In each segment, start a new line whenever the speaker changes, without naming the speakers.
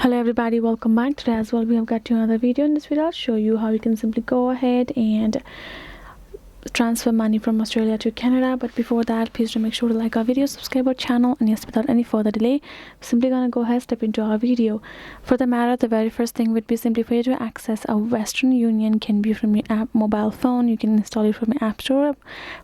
Hello everybody, welcome back. Today as well we have got to another video. In this video I'll show you how you can simply go ahead and transfer money from Australia to Canada. But before that, please do make sure to like our video, subscribe our channel, and yes, without any further delay, we're simply gonna go ahead step into our video. For the matter, the very first thing would be simply for you to access a Western Union. Can be from your app mobile phone. You can install it from your app store,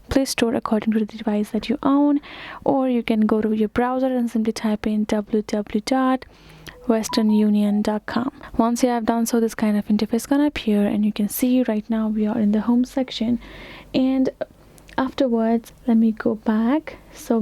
Play Store, according to the device that you own, or you can go to your browser and simply type in www.westernunion.com. Once you have done so, this kind of interface is gonna appear, and you can see right now we are in the home section. And afterwards, let me go back. So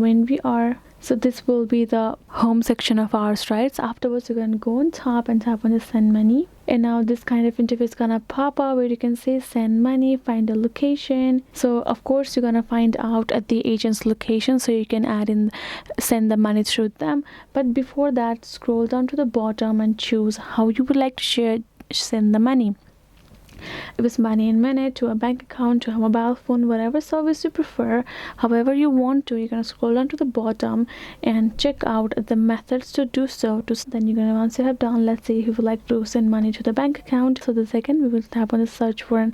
this will be the home section of ours, right? So afterwards you're gonna go on top and tap on the send money, and now this kind of interface is gonna pop up where you can say send money, find a location. So of course you're gonna find out at the agent's location, so you can send the money through them. But before that, scroll down to the bottom and choose how you would like to send the money. If it's money in minute, to a bank account, to a mobile phone, whatever service you prefer, however you want to, you're gonna scroll down to the bottom and check out the methods to do so. Then you're gonna, once you have done, let's say if you would like to send money to the bank account, so the second we will tap on the search for an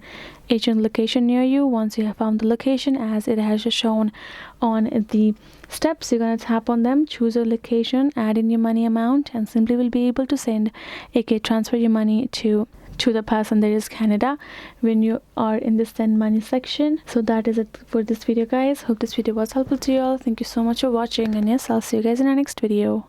agent location near you. Once you have found the location as it has shown on the steps, you're gonna tap on them, choose a location, add in your money amount, and simply will be able to send, aka transfer your money to the person that is Canada when you are in the send money section. So that is it for this video, guys. Hope this video was helpful to you all. Thank you so much for watching, and yes, I'll see you guys in our next video.